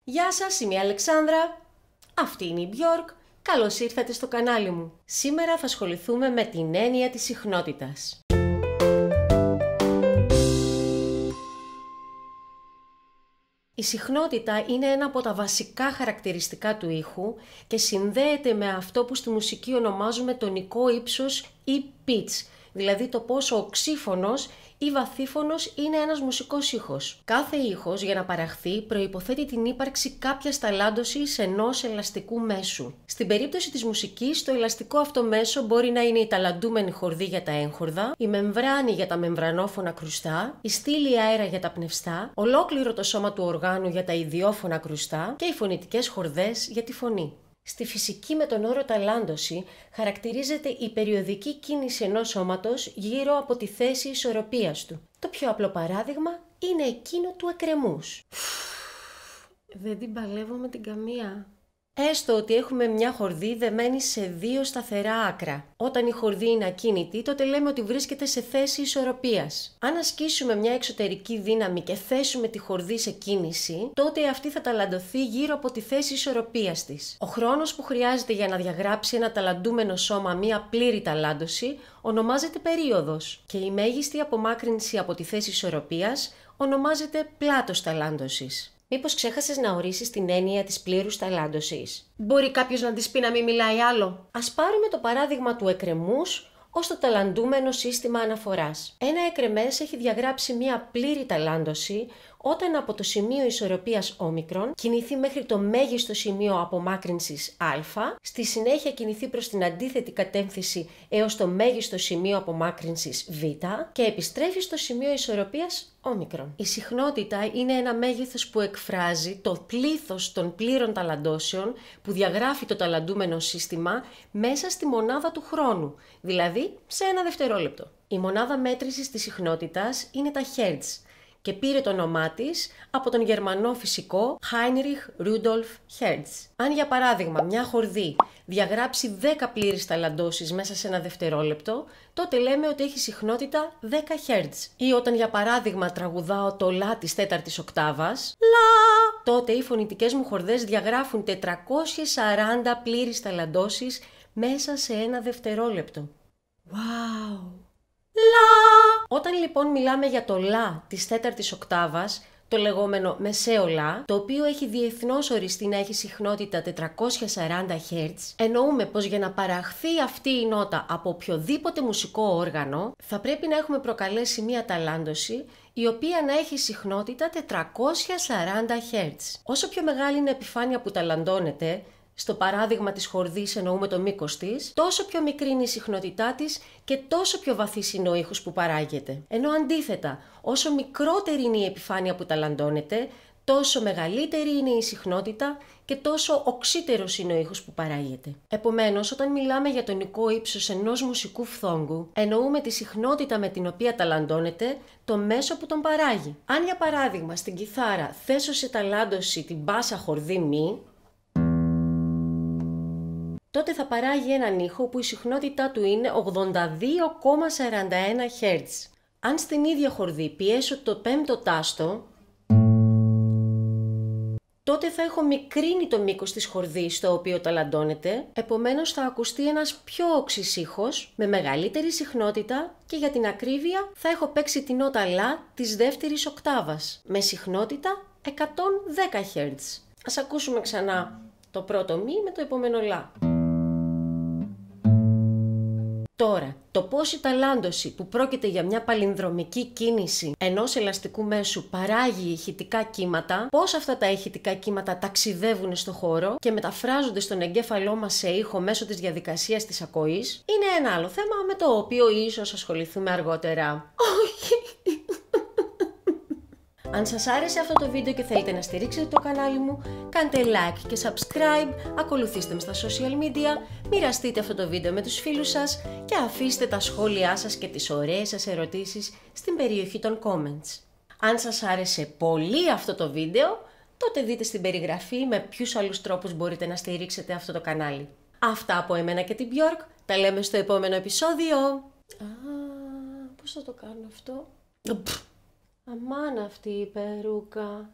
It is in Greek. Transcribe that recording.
Γεια σας, είμαι η Αλεξάνδρα, αυτή είναι η Björk, καλώς ήρθατε στο κανάλι μου. Σήμερα θα ασχοληθούμε με την έννοια της συχνότητας. Η συχνότητα είναι ένα από τα βασικά χαρακτηριστικά του ήχου και συνδέεται με αυτό που στη μουσική ονομάζουμε τονικό ύψος ή pitch, δηλαδή το πόσο οξύφωνος ή βαθύφωνος είναι ένας μουσικός ήχος. Κάθε ήχος για να παραχθεί προϋποθέτει την ύπαρξη κάποιας ταλάντωσης ενός ελαστικού μέσου. Στην περίπτωση της μουσικής, το ελαστικό αυτό μέσο μπορεί να είναι η ταλαντούμενη χορδή για τα έγχορδα, η μεμβράνη για τα μεμβρανόφωνα κρουστά, η στήλη αέρα για τα πνευστά, ολόκληρο το σώμα του οργάνου για τα ιδιόφωνα κρουστά και οι φωνητικές χορδές για τη φωνή. Στη φυσική με τον όρο ταλάντωση χαρακτηρίζεται η περιοδική κίνηση ενός σώματος γύρω από τη θέση ισορροπίας του. Το πιο απλό παράδειγμα είναι εκείνο του εκκρεμούς. Δεν την παλεύω με την καμία. Έστω ότι έχουμε μια χορδή δεμένη σε δύο σταθερά άκρα. Όταν η χορδή είναι ακίνητη, τότε λέμε ότι βρίσκεται σε θέση ισορροπίας. Αν ασκήσουμε μια εξωτερική δύναμη και θέσουμε τη χορδή σε κίνηση, τότε αυτή θα ταλαντωθεί γύρω από τη θέση ισορροπίας της. Ο χρόνος που χρειάζεται για να διαγράψει ένα ταλαντούμενο σώμα μια πλήρη ταλάντωση ονομάζεται περίοδος και η μέγιστη απομάκρυνση από τη θέση ισορροπίας ονομάζεται πλάτος ταλάντωσης. Μήπως ξέχασες να ορίσεις την έννοια της πλήρους ταλάντωσης? Μπορεί κάποιος να της πει να μην μιλάει άλλο? Ας πάρουμε το παράδειγμα του εκκρεμούς ως το ταλαντούμενο σύστημα αναφοράς. Ένα εκκρεμές έχει διαγράψει μία πλήρη ταλάντωση όταν από το σημείο ισορροπίας όμικρον κινηθεί μέχρι το μέγιστο σημείο απομάκρυνσης α, στη συνέχεια κινηθεί προς την αντίθετη κατεύθυνση έως το μέγιστο σημείο απομάκρυνσης β και επιστρέφει στο σημείο ισορροπίας όμικρον. Η συχνότητα είναι ένα μέγεθος που εκφράζει το πλήθος των πλήρων ταλαντώσεων που διαγράφει το ταλαντούμενο σύστημα μέσα στη μονάδα του χρόνου, δηλαδή σε ένα δευτερόλεπτο. Η μονάδα μέτρησης της συχνότητας είναι τα Hertz και πήρε το όνομά της από τον Γερμανό φυσικό Heinrich Rudolf Hertz. Αν για παράδειγμα μια χορδή διαγράψει 10 πλήρες ταλαντώσεις μέσα σε ένα δευτερόλεπτο, τότε λέμε ότι έχει συχνότητα 10 Hz. Ή όταν για παράδειγμα τραγουδάω το λα της τέταρτης οκτάβας, λα, τότε οι φωνητικές μου χορδές διαγράφουν 440 πλήρες ταλαντώσεις μέσα σε ένα δευτερόλεπτο. Wow! Λα! Όταν λοιπόν μιλάμε για το λα της τέταρτης οκτάβας, το λεγόμενο μεσαίο λα, το οποίο έχει διεθνώς οριστεί να έχει συχνότητα 440 Hz, εννοούμε πως για να παραχθεί αυτή η νότα από οποιοδήποτε μουσικό όργανο, θα πρέπει να έχουμε προκαλέσει μία ταλάντωση η οποία να έχει συχνότητα 440 Hz. Όσο πιο μεγάλη είναι η επιφάνεια που ταλαντώνεται, στο παράδειγμα της χορδής εννοούμε το μήκος της, τόσο πιο μικρή είναι η συχνότητά της και τόσο πιο βαθύς είναι ο ήχος που παράγεται. Ενώ αντίθετα, όσο μικρότερη είναι η επιφάνεια που ταλαντώνεται, τόσο μεγαλύτερη είναι η συχνότητα και τόσο οξύτερος είναι ο ήχος που παράγεται. Επομένως, όταν μιλάμε για τονικό ύψος ενός μουσικού φθόγκου, εννοούμε τη συχνότητα με την οποία ταλαντώνεται το μέσο που τον παράγει. Αν για παράδειγμα στην κιθάρα θέσω σε ταλάντωση την μπάσα χορδή μη, τότε θα παράγει έναν ήχο που η συχνότητά του είναι 82,41 Hz. Αν στην ίδια χορδή πιέσω το πέμπτο τάστο, τότε θα έχω μικρύνει το μήκος της χορδής στο οποίο ταλαντώνεται, επομένως θα ακουστεί ένας πιο όξης ήχος με μεγαλύτερη συχνότητα και για την ακρίβεια θα έχω παίξει την νότα λα της δεύτερης οκτάβας με συχνότητα 110 Hz. Ας ακούσουμε ξανά το πρώτο μη με το επόμενο λα. Τώρα, το πώς η ταλάντωση που πρόκειται για μια παλινδρομική κίνηση ενός ελαστικού μέσου παράγει ηχητικά κύματα, πώς αυτά τα ηχητικά κύματα ταξιδεύουν στο χώρο και μεταφράζονται στον εγκέφαλό μας σε ήχο μέσω της διαδικασίας της ακοής, είναι ένα άλλο θέμα με το οποίο ίσως ασχοληθούμε αργότερα. Αν σας άρεσε αυτό το βίντεο και θέλετε να στηρίξετε το κανάλι μου, κάντε like και subscribe, ακολουθήστε με στα social media, μοιραστείτε αυτό το βίντεο με τους φίλους σας και αφήστε τα σχόλιά σας και τις ωραίες σας ερωτήσεις στην περιοχή των comments. Αν σας άρεσε πολύ αυτό το βίντεο, τότε δείτε στην περιγραφή με ποιους άλλους τρόπους μπορείτε να στηρίξετε αυτό το κανάλι. Αυτά από εμένα και την Björk, τα λέμε στο επόμενο επεισόδιο. Πώς θα το κάνω αυτό? Αμάν αυτή η περούκα.